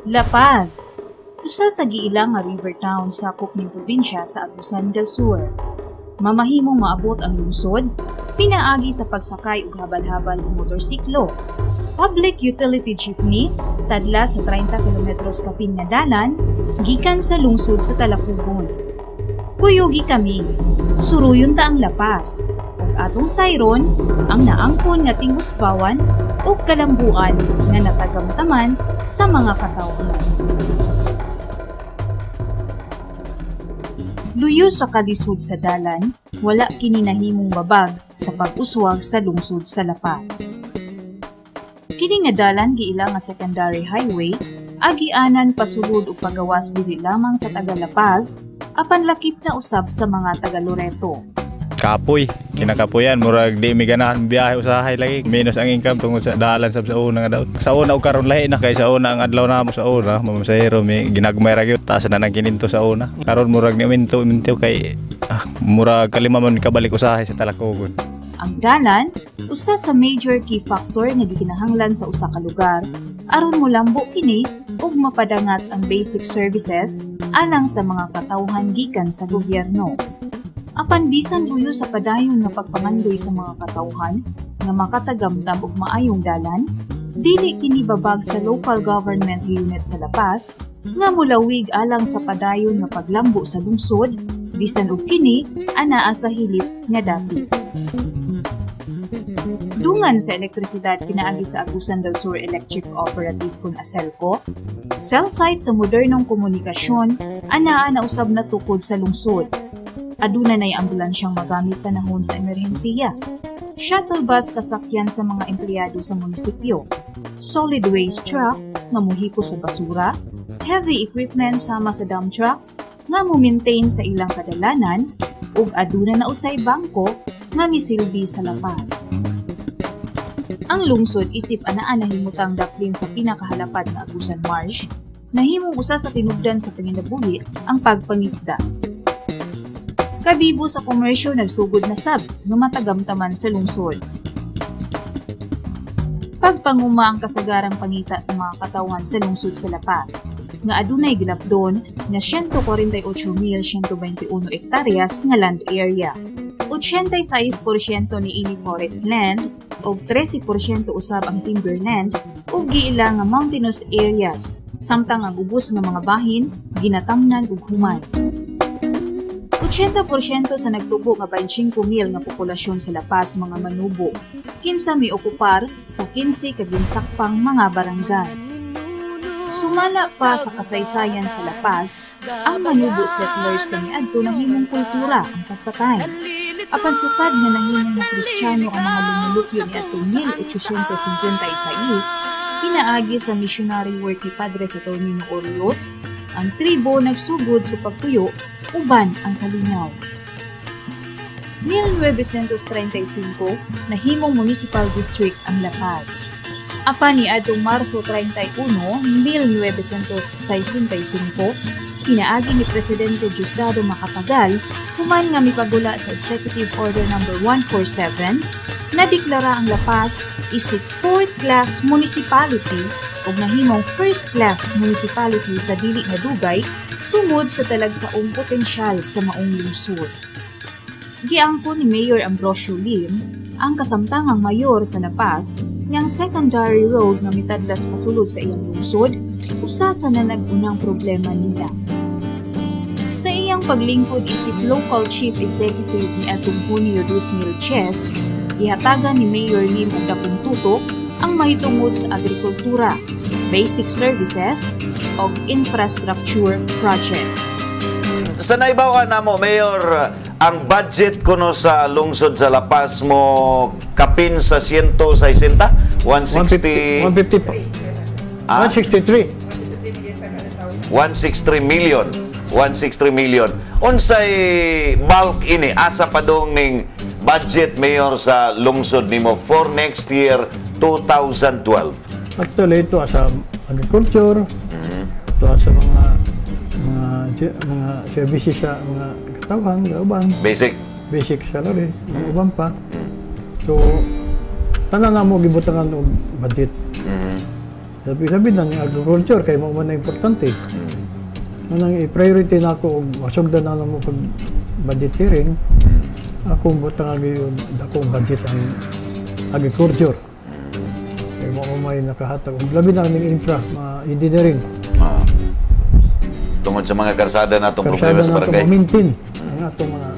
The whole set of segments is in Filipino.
La Paz, usa sa giilang nga river town sakop ning probinsya sa Agusan del Sur. Mamahimong maabot ang lungsod, pinaagi sa pagsakay ug habal-habal og motorsiklo. Public utility jeepney, tadla sa 30 kilometros kapin nga dalan, gikan sa lungsod sa Talapugon. Kuyugi kami, suruyon ta ang La Paz, ug atong sayron ang naangkon nga tingusbawan ug kalambuan nga natagamtaman sa mga katawhan. Luyo sa kalisod sa dalan, wala kini nahimong babag sa pag-uswag sa lungsod sa La Paz. Kini nga dalan giilang nga secondary highway, agianan pasulod ug pagawas dili lamang sa taga La Paz, apan lakip na usab sa mga taga Loreto. Kapoy, kinakapoyan, murag di mi ganahan biyahe usahay lagi. Minus ang income tungod sa dalan sa una nga daw. Sa una og karon lahi na kay sa una ang adlaw namo sa una, mamasahero mi ginagmay ra gyud taas na nang kininto sa una. Karon murag ni minto kay murag kalima man kabalik usahay sa Talakogon. Ang dalan, usa sa major key factor nga gikinahanglan sa usa ka lugar aron molambo kini ug mapadangat ang basic services alang sa mga katawhan gikan sa gobyerno. Apan bisan luyo sa padayon nga pagpamandoy sa mga katawhan nga makatagamtam og maayong dalan, dili kini babag sa local government unit sa La Paz nga mulawig alang sa padayon nga paglambo sa lungsod bisan og kini anaa sa hilit nga dapit. Dungan sa elektrisidad pinaagi sa Agusan del Sur Electric Cooperative kun ASELCO, cell site sa modernong komunikasyon anaa na usab na tukod sa lungsod. Aduna na'y ambulansyang magamit panahon sa emerhensiya. Shuttle bus kasakyan sa mga empleyado sa munisipyo. Solid waste truck nga muhipo sa basura. Heavy equipment sama sa dump trucks nga mo-maintain sa ilang kadalanan ug aduna na usay bangko nga misilbi sa La Paz. Ang lungsod isip anaa nahimutang daplin sa pinakahalapad nga Agusan Marsh, nahimong usa sa tinubdan sa panginabuhi ang pagpangisda. Kabibo sa komersyo nagsugod na sab nga matagamtaman sa lungsod. Pagpanguma ang kasagarang pangita sa mga katawan sa lungsod sa La Paz, nga adunay gilapdon nga 146,121 hektaryas nga land area. 86% niini forest land ug 13% usab ang timberland ug giila nga mountainous areas, samtang ang ubos nga mga bahin ginatamnan ug human. 80% sa nagtubo nga 25,000 nga populasyon sa La Paz mga manubo, kinsa miokupar sa 15 kaginsakpang mga barangay. Sumala pa sa kasaysayan sa La Paz, ang manubo settlers kaniadto nahimong kultura ang pagpatay. Apan sukad nga nahimong mga Kristiyano ang mga lumulupyo niadtong 1856, pinaagi sa missionary work ni Padre Saturnino Orlos, ang tribo nagsugod sa pagtuyo uban ang kalinaw. 1935 nahimong municipal district ang La Paz. Apan niadtong Marso 31, 1965, pinaagi ni Presidente Diosdado Macapagal human nga mipagula sa Executive Order No. 147 na deklara ang La Paz isip 4th class municipality o nahimong 1st class municipality sa dili nga dugay tungod sa talagsaong potensyal sa maong lungsod. Giangkon ni Mayor Ambrosio Lim ang kasamtangang mayor sa La Paz ngang secondary road nga mitadlas pasulod sa iyang lungsod, usa sa nanagunang problema nila. Sa iyang paglingkod isip local chief executive ni atong Junio 2010, ihatagan ni Mayor Lim og dakong tutok ang mahitungod sa agrikultura, basic services, o infrastructure projects. Sa naibawan namo, Mayor, ang budget kuno sa lungsod sa La Paz mo kapin sa 160? 160? 150 pa. 163. 163 million. 163 million. Unsay bulk ini? Asa pa dong ning budget, Mayor, sa lungsod nimo for next year, 2012? Actually, ito sa agriculture, ito sa mga services sa mga katawan, uban. Basic salary, mga uban pa. So, tanan na mo gibutangan og budget. Sabi ng agriculture, kay mo man na importante. Nang i-priority na ako, masugdan na mo pag budgeteering, akong butang akong budget ang agriculture. Kaya mo may nakahatag. Labi na ng infra, engineering. Tungod sa mga karsada na itong problema sa barangay. Karsada na maintain ang atong mga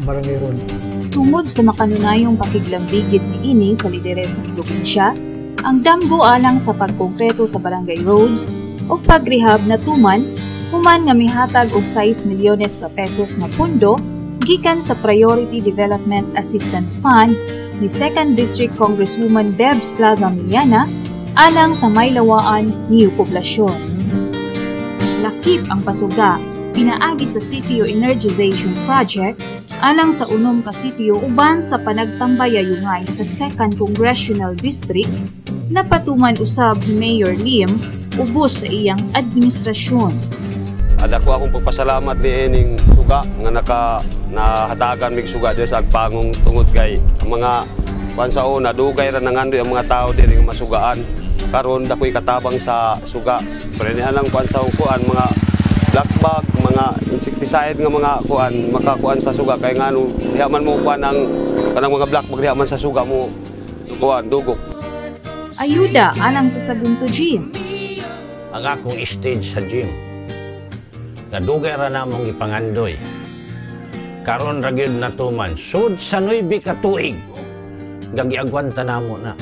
barangay road. Tungod sa makanunayong pakiglambigit ni ini sa lideres ng probinsya, ang damgo alang sa pagkongkreto sa barangay roads o pagrehab na tuman, human nga mihatag og 6 milyones ka pesos na pondo gikan sa Priority Development Assistance Fund ni 2nd District Congresswoman Bebs Plaza Miliana alang sa Maylawaan, New Poblacion. Lakip ang pasuga pinaagi sa Sitio Energization Project alang sa unom ka sitio uban sa panagtambayayungay sa 2nd Congressional District na patuman usab ni Mayor Lim ubos sa iyang administrasyon. Ako akong pagpasalamat ni ining suga nga nahatagan mig suga diya sa agpangong tungod kay ang mga pansaon dugay ra nangandoy ang mga tao diri nga masugaan karon dakoy katabang sa suga. Pero nialang pansaon ko ang mga black bag, mga insecticide nga mga kuan makakuan sa suga kay ngano diha man mo kuan ang kanang mga black bag diha man sa suga mo kuan dugok. Ayuda alang sa Sagunto Gym. Ang akong stage sa gym nadugay ra namong ipangandoy. Karon ra gyud natuman sud sa 9 ka tuig. Gagiagwanta namo na.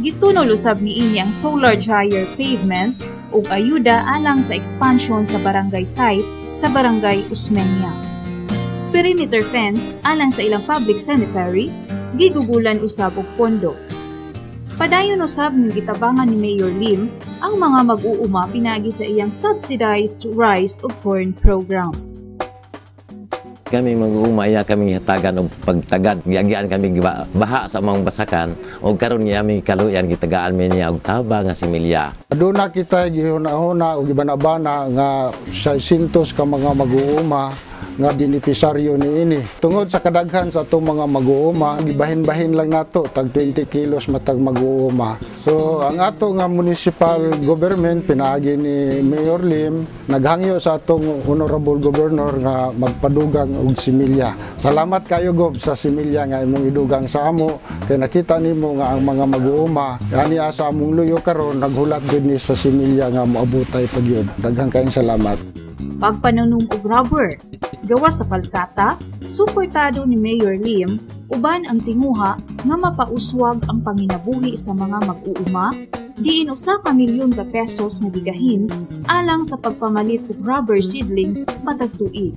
Gitunol usab niini ang solar dryer pavement ug ayuda alang sa expansion sa barangay site sa barangay Usmeña. Perimeter fence alang sa ilang public cemetery gigugulan usab og pondo. Padayon usab ng gitabangan ni Mayor Lim ang mga mag-uuma pinagi sa iyang subsidized rice o corn program. Kami mag-uumaya kami hatagan og pagtagad giagian kami baha sa mga basakan og karon niya mi kaluyan gitagaan mi niya og taba nga similya. Aduna kita gihuna-huna og gibanabana nga 600 ka mga mag-uuma nga benepisaryo niini. Tungod sa kadaghan sa atong mga mag-uuma, gibahin-bahin lang nato tag 20 kilos matag mag-uuma. So ang ato nga municipal government pinaagi ni Mayor Lim naghangyo sa atong honorable governor nga magpadugang og similya. Salamat kayo Gob sa similya nga imong idugang sa amo kay nakita nimo nga ang mga mag-uuma ani sa among luyo karon naghulat gid ni sa similya nga moabutay pagyud. Daghang kayong salamat. Pagpanunom og rubber, gawas sa Palkata, suportado ni Mayor Lim uban ang tinguha nga mapauswag ang panginabuhi sa mga mag-uuma diin 1 ka milyon ka pesos nga gigahin alang sa pagpamalit og rubber seedlings matag tuig.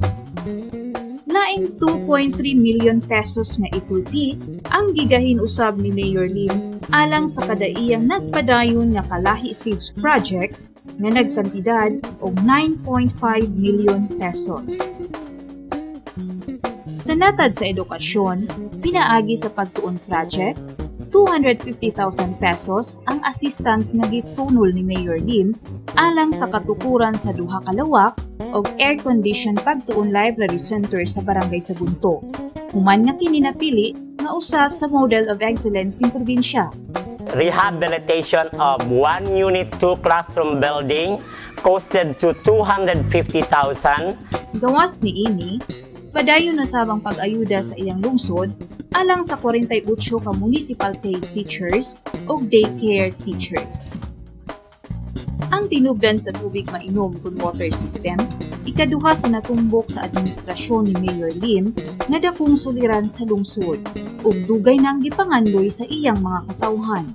Laing 2.3 million pesos nga equity ang gigahin usab ni Mayor Lim alang sa kadaiyang nagpadayon nga kalahi seeds projects nga nagkantidad og 9.5 million pesos. Sa natad sa edukasyon, pinaagi sa pagtuon project, 250,000 pesos ang assistance nga gitunol ni Mayor Lim alang sa katukuran sa duha ka lawak og air-conditioned pagtuon library center sa Barangay Sagunto. Human nga kini napili nga usa sa model of excellence ng probinsya. Rehabilitation of 1 Unit 2 classroom building costed to 250,000. Gawas ni ini, padayon na sabang pag-ayuda sa iyang lungsod alang sa 48 ka municipal paid teachers o daycare teachers. Ang tinubdan sa tubig mainom kun water system, ikaduha sa natumbok sa administrasyon ni Mayor Lim nga dakong suliran sa lungsod ug dugay na ang gipangandoy sa iyang mga katawhan.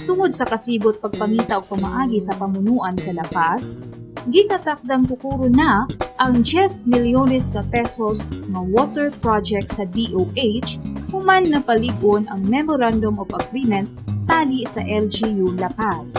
Tungod sa kasibot pagpangita og pamaagi sa pamunuan sa lapas, gitatakdang kukuro na ang 10 milyones ka pesos nga water project sa DOH human na paligon ang Memorandum of Agreement tali sa LGU La Paz.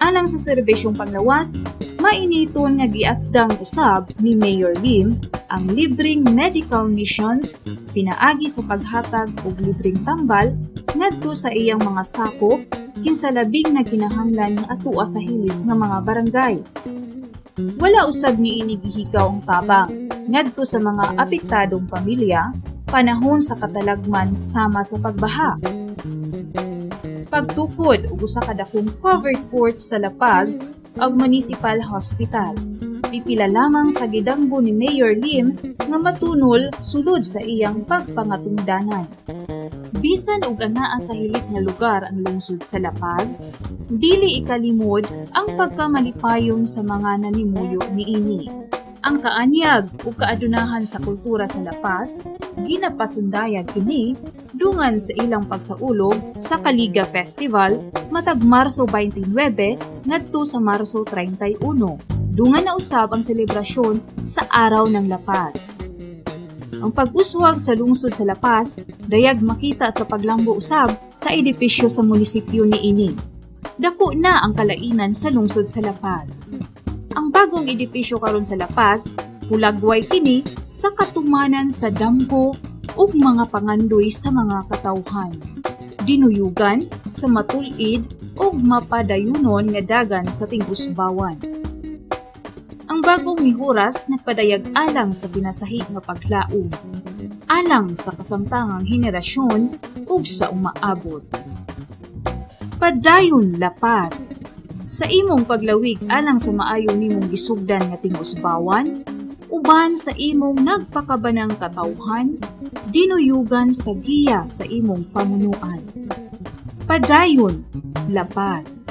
Alang sa serbisyong panglawas, mainiton nga giasdang usab ni Mayor Lim ang libreng medical missions pinaagi sa paghatag og libreng tambal ngadto sa iyang mga sakop kinsa labing na kinahanglan nga atua sa hilig nga mga barangay. Wala usab niini gihikaw ang tabang ngadto sa mga apektadong pamilya panahon sa katalagman sama sa pagbaha. Pagtukod og usa ka dakong covered court sa La Paz ug municipal hospital. Pipila lamang sa gidanggo ni Mayor Lim nga matunol sulod sa iyang pagpangatungdanan. Bisan og anaa sa hilit nga lugar ang lungsod sa La Paz, dili ikalimod ang pagkamalipayong sa mga nanimuyo niini. Ang kaanyag ug kaadunahan sa kultura sa La Paz ginapasundayan kini dungan sa ilang pagsaulog sa Kaliga Festival matag Marso 29 ngadto sa Marso 31. Dungan na usab ang selebrasyon sa Araw ng La Paz. Ang pag-uswag sa lungsod sa La Paz dayag makita sa paglambo usab sa edipisyo sa munisipyo niini. Dako na ang kalainan sa lungsod sa La Paz. Ang bagong edipisyo karon sa La Paz, hulagway kini sa katumanan sa damgo ug mga pangandoy sa mga katawhan. Dinuyugan sa matulid ug mapadayunon nga dagan sa tingusbawan. Ang bagong mihuras nagpadayag alang sa pinasahi nga paglaom, alang sa kasamtangang henerasyon ug sa umaabot. Padayon La Paz. Sa imong paglawig alang sa maayo nimong gisugdan nga tingusbawan, uban sa imong nagpakabanang katawhan, dinuyugan sa giya sa imong pamunuan. Padayon La Paz.